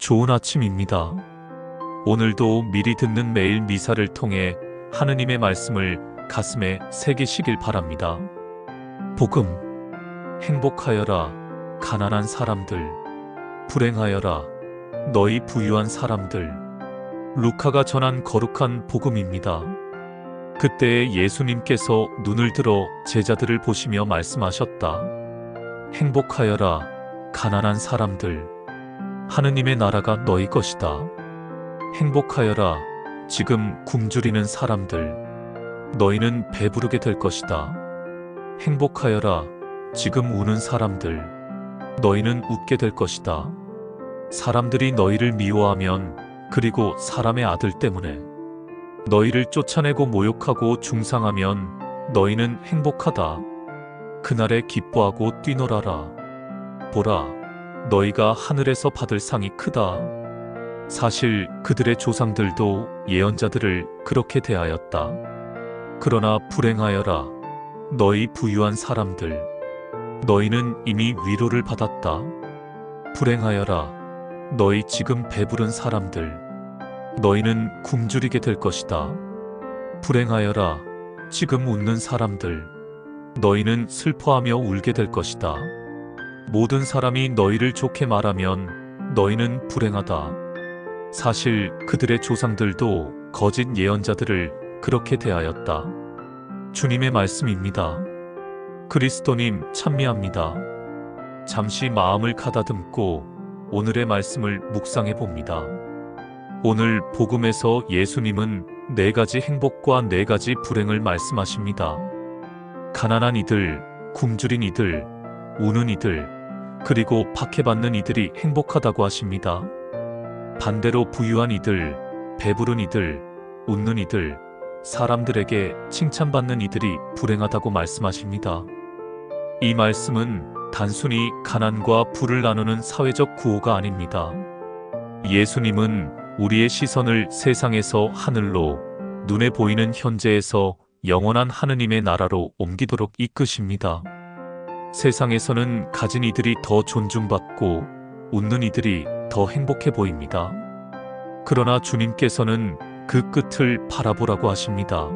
좋은 아침입니다. 오늘도 미리 듣는 매일 미사를 통해 하느님의 말씀을 가슴에 새기시길 바랍니다. 복음. 행복하여라 가난한 사람들, 불행하여라 너희 부유한 사람들. 루카가 전한 거룩한 복음입니다. 그때에 예수님께서 눈을 들어 제자들을 보시며 말씀하셨다. 행복하여라 가난한 사람들, 하느님의 나라가 너희 것이다. 행복하여라 지금 굶주리는 사람들, 너희는 배부르게 될 것이다. 행복하여라 지금 우는 사람들, 너희는 웃게 될 것이다. 사람들이 너희를 미워하면, 그리고 사람의 아들 때문에 너희를 쫓아내고 모욕하고 중상하면 너희는 행복하다. 그날에 기뻐하고 뛰놀아라. 보라, 너희가 하늘에서 받을 상이 크다. 사실 그들의 조상들도 예언자들을 그렇게 대하였다. 그러나 불행하여라 너희 부유한 사람들, 너희는 이미 위로를 받았다. 불행하여라 너희 지금 배부른 사람들, 너희는 굶주리게 될 것이다. 불행하여라 지금 웃는 사람들, 너희는 슬퍼하며 울게 될 것이다. 모든 사람이 너희를 좋게 말하면 너희는 불행하다. 사실 그들의 조상들도 거짓 예언자들을 그렇게 대하였다. 주님의 말씀입니다. 그리스도님 참미합니다. 잠시 마음을 가다듬고 오늘의 말씀을 묵상해 봅니다. 오늘 복음에서 예수님은 4가지 행복과 4가지 불행을 말씀하십니다. 가난한 이들, 굶주린 이들, 우는 이들, 그리고 박해받는 이들이 행복하다고 하십니다. 반대로 부유한 이들, 배부른 이들, 웃는 이들, 사람들에게 칭찬받는 이들이 불행하다고 말씀하십니다. 이 말씀은 단순히 가난과 부를 나누는 사회적 구호가 아닙니다. 예수님은 우리의 시선을 세상에서 하늘로, 눈에 보이는 현재에서 영원한 하느님의 나라로 옮기도록 이끄십니다. 세상에서는 가진 이들이 더 존중받고 웃는 이들이 더 행복해 보입니다. 그러나 주님께서는 그 끝을 바라보라고 하십니다.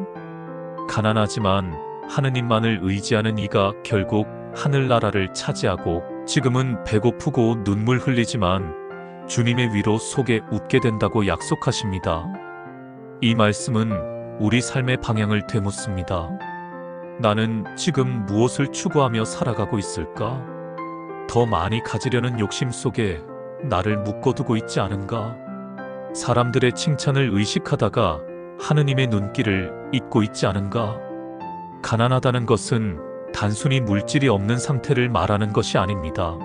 가난하지만 하느님만을 의지하는 이가 결국 하늘나라를 차지하고, 지금은 배고프고 눈물 흘리지만 주님의 위로 속에 웃게 된다고 약속하십니다. 이 말씀은 우리 삶의 방향을 되묻습니다. 나는 지금 무엇을 추구하며 살아가고 있을까? 더 많이 가지려는 욕심 속에 나를 묶어두고 있지 않은가? 사람들의 칭찬을 의식하다가 하느님의 눈길을 잊고 있지 않은가? 가난하다는 것은 단순히 물질이 없는 상태를 말하는 것이 아닙니다.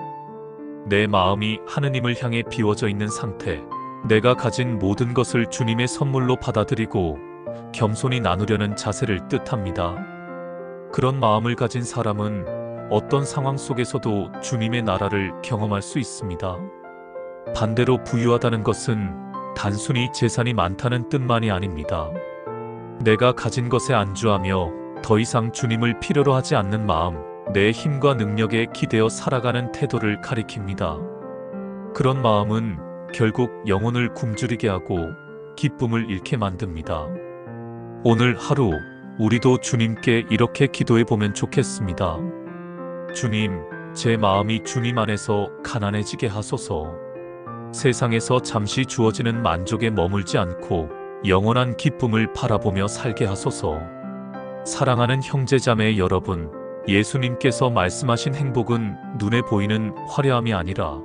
내 마음이 하느님을 향해 비워져 있는 상태, 내가 가진 모든 것을 주님의 선물로 받아들이고 겸손히 나누려는 자세를 뜻합니다. 그런 마음을 가진 사람은 어떤 상황 속에서도 주님의 나라를 경험할 수 있습니다. 반대로 부유하다는 것은 단순히 재산이 많다는 뜻만이 아닙니다. 내가 가진 것에 안주하며 더 이상 주님을 필요로 하지 않는 마음, 내 힘과 능력에 기대어 살아가는 태도를 가리킵니다. 그런 마음은 결국 영혼을 굶주리게 하고 기쁨을 잃게 만듭니다. 오늘 하루 우리도 주님께 이렇게 기도해 보면 좋겠습니다. 주님, 제 마음이 주님 안에서 가난해지게 하소서. 세상에서 잠시 주어지는 만족에 머물지 않고 영원한 기쁨을 바라보며 살게 하소서. 사랑하는 형제자매 여러분, 예수님께서 말씀하신 행복은 눈에 보이는 화려함이 아니라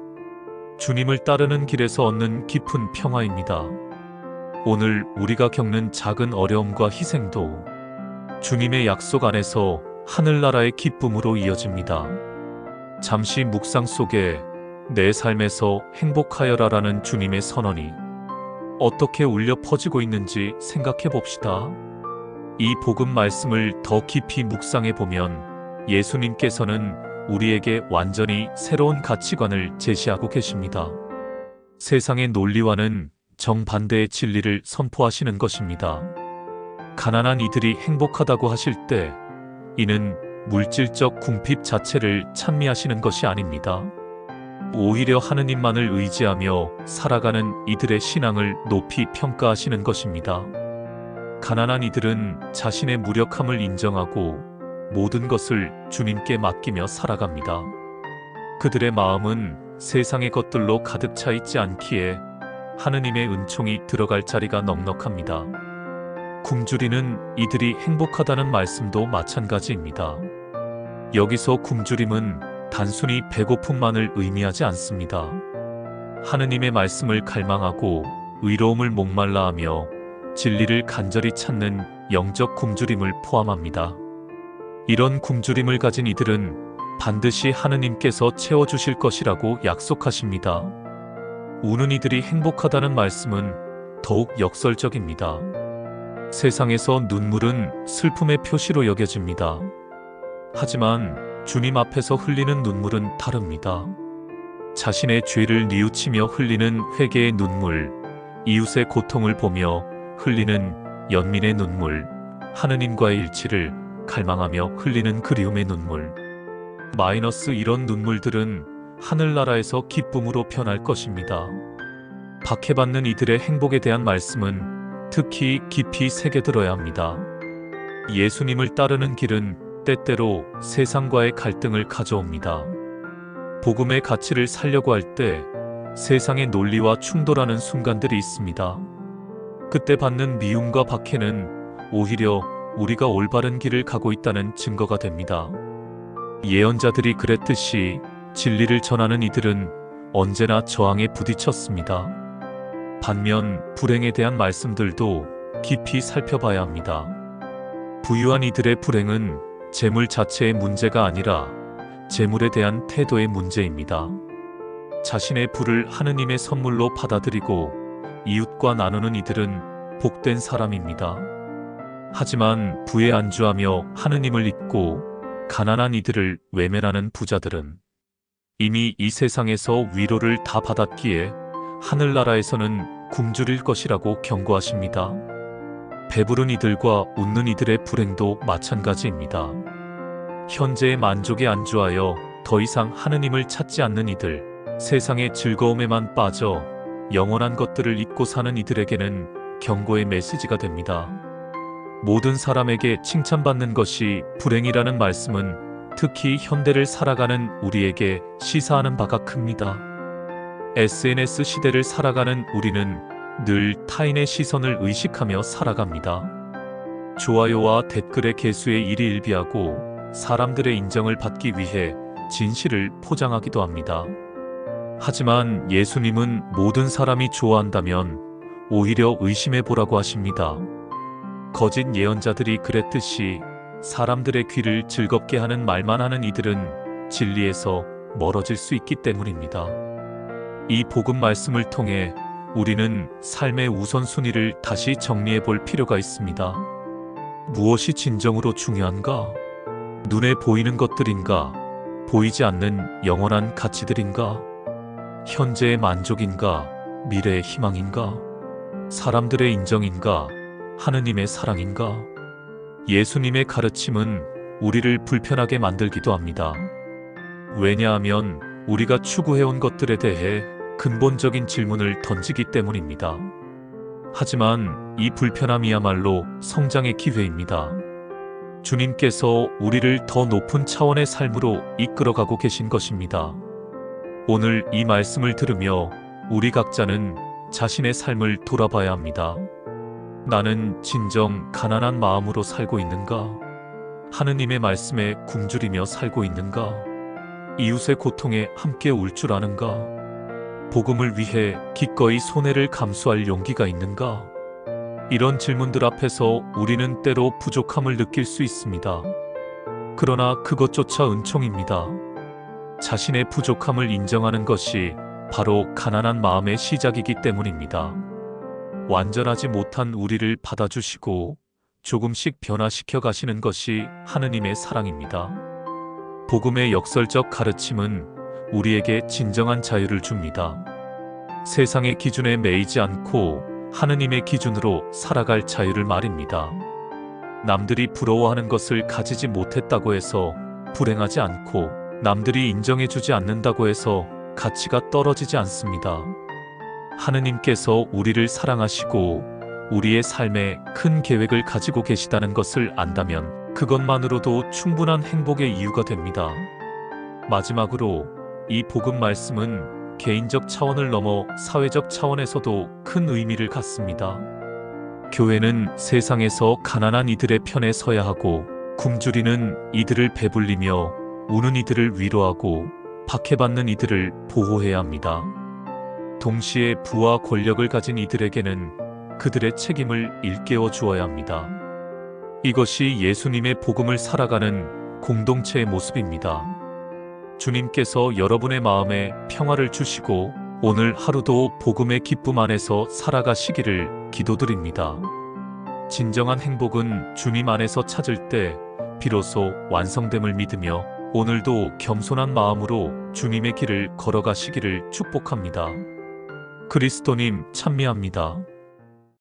주님을 따르는 길에서 얻는 깊은 평화입니다. 오늘 우리가 겪는 작은 어려움과 희생도 주님의 약속 안에서 하늘나라의 기쁨으로 이어집니다. 잠시 묵상 속에 내 삶에서 행복하여라라는 주님의 선언이 어떻게 울려 퍼지고 있는지 생각해 봅시다. 이 복음 말씀을 더 깊이 묵상해 보면 예수님께서는 우리에게 완전히 새로운 가치관을 제시하고 계십니다. 세상의 논리와는 정반대의 진리를 선포하시는 것입니다. 가난한 이들이 행복하다고 하실 때 이는 물질적 궁핍 자체를 찬미하시는 것이 아닙니다. 오히려 하느님만을 의지하며 살아가는 이들의 신앙을 높이 평가하시는 것입니다. 가난한 이들은 자신의 무력함을 인정하고 모든 것을 주님께 맡기며 살아갑니다. 그들의 마음은 세상의 것들로 가득 차 있지 않기에 하느님의 은총이 들어갈 자리가 넉넉합니다. 굶주리는 이들이 행복하다는 말씀도 마찬가지입니다. 여기서 굶주림은 단순히 배고픔만을 의미하지 않습니다. 하느님의 말씀을 갈망하고 의로움을 목말라하며 진리를 간절히 찾는 영적 굶주림을 포함합니다. 이런 굶주림을 가진 이들은 반드시 하느님께서 채워주실 것이라고 약속하십니다. 우는 이들이 행복하다는 말씀은 더욱 역설적입니다. 세상에서 눈물은 슬픔의 표시로 여겨집니다. 하지만 주님 앞에서 흘리는 눈물은 다릅니다. 자신의 죄를 뉘우치며 흘리는 회개의 눈물, 이웃의 고통을 보며 흘리는 연민의 눈물, 하느님과의 일치를 갈망하며 흘리는 그리움의 눈물. 이런 눈물들은 하늘나라에서 기쁨으로 변할 것입니다. 박해받는 이들의 행복에 대한 말씀은 특히 깊이 새겨들어야 합니다. 예수님을 따르는 길은 때때로 세상과의 갈등을 가져옵니다. 복음의 가치를 살려고 할 때 세상의 논리와 충돌하는 순간들이 있습니다. 그때 받는 미움과 박해는 오히려 우리가 올바른 길을 가고 있다는 증거가 됩니다. 예언자들이 그랬듯이 진리를 전하는 이들은 언제나 저항에 부딪혔습니다. 반면 불행에 대한 말씀들도 깊이 살펴봐야 합니다. 부유한 이들의 불행은 재물 자체의 문제가 아니라 재물에 대한 태도의 문제입니다. 자신의 부를 하느님의 선물로 받아들이고 이웃과 나누는 이들은 복된 사람입니다. 하지만 부에 안주하며 하느님을 잊고 가난한 이들을 외면하는 부자들은 이미 이 세상에서 위로를 다 받았기에 하늘나라에서는 굶주릴 것이라고 경고하십니다. 배부른 이들과 웃는 이들의 불행도 마찬가지입니다. 현재의 만족에 안주하여 더 이상 하느님을 찾지 않는 이들, 세상의 즐거움에만 빠져 영원한 것들을 잊고 사는 이들에게는 경고의 메시지가 됩니다. 모든 사람에게 칭찬받는 것이 불행이라는 말씀은 특히 현대를 살아가는 우리에게 시사하는 바가 큽니다. SNS 시대를 살아가는 우리는 늘 타인의 시선을 의식하며 살아갑니다. 좋아요와 댓글의 개수에 일희일비하고 사람들의 인정을 받기 위해 진실을 포장하기도 합니다. 하지만 예수님은 모든 사람이 좋아한다면 오히려 의심해 보라고 하십니다. 거짓 예언자들이 그랬듯이 사람들의 귀를 즐겁게 하는 말만 하는 이들은 진리에서 멀어질 수 있기 때문입니다. 이 복음 말씀을 통해 우리는 삶의 우선순위를 다시 정리해 볼 필요가 있습니다. 무엇이 진정으로 중요한가? 눈에 보이는 것들인가? 보이지 않는 영원한 가치들인가? 현재의 만족인가? 미래의 희망인가? 사람들의 인정인가? 하느님의 사랑인가? 예수님의 가르침은 우리를 불편하게 만들기도 합니다. 왜냐하면 우리가 추구해온 것들에 대해 근본적인 질문을 던지기 때문입니다. 하지만 이 불편함이야말로 성장의 기회입니다. 주님께서 우리를 더 높은 차원의 삶으로 이끌어가고 계신 것입니다. 오늘 이 말씀을 들으며 우리 각자는 자신의 삶을 돌아봐야 합니다. 나는 진정 가난한 마음으로 살고 있는가? 하느님의 말씀에 굶주리며 살고 있는가? 이웃의 고통에 함께 울 줄 아는가? 복음을 위해 기꺼이 손해를 감수할 용기가 있는가? 이런 질문들 앞에서 우리는 때로 부족함을 느낄 수 있습니다. 그러나 그것조차 은총입니다. 자신의 부족함을 인정하는 것이 바로 가난한 마음의 시작이기 때문입니다. 완전하지 못한 우리를 받아주시고 조금씩 변화시켜 가시는 것이 하느님의 사랑입니다. 복음의 역설적 가르침은 우리에게 진정한 자유를 줍니다. 세상의 기준에 매이지 않고 하느님의 기준으로 살아갈 자유를 말입니다. 남들이 부러워하는 것을 가지지 못했다고 해서 불행하지 않고 남들이 인정해주지 않는다고 해서 가치가 떨어지지 않습니다. 하느님께서 우리를 사랑하시고 우리의 삶에 큰 계획을 가지고 계시다는 것을 안다면 그것만으로도 충분한 행복의 이유가 됩니다. 마지막으로 이 복음 말씀은 개인적 차원을 넘어 사회적 차원에서도 큰 의미를 갖습니다. 교회는 세상에서 가난한 이들의 편에 서야 하고 굶주리는 이들을 배불리며 우는 이들을 위로하고 박해받는 이들을 보호해야 합니다. 동시에 부와 권력을 가진 이들에게는 그들의 책임을 일깨워 주어야 합니다. 이것이 예수님의 복음을 살아가는 공동체의 모습입니다. 주님께서 여러분의 마음에 평화를 주시고 오늘 하루도 복음의 기쁨 안에서 살아가시기를 기도드립니다. 진정한 행복은 주님 안에서 찾을 때 비로소 완성됨을 믿으며 오늘도 겸손한 마음으로 주님의 길을 걸어가시기를 축복합니다. 그리스도님 찬미합니다.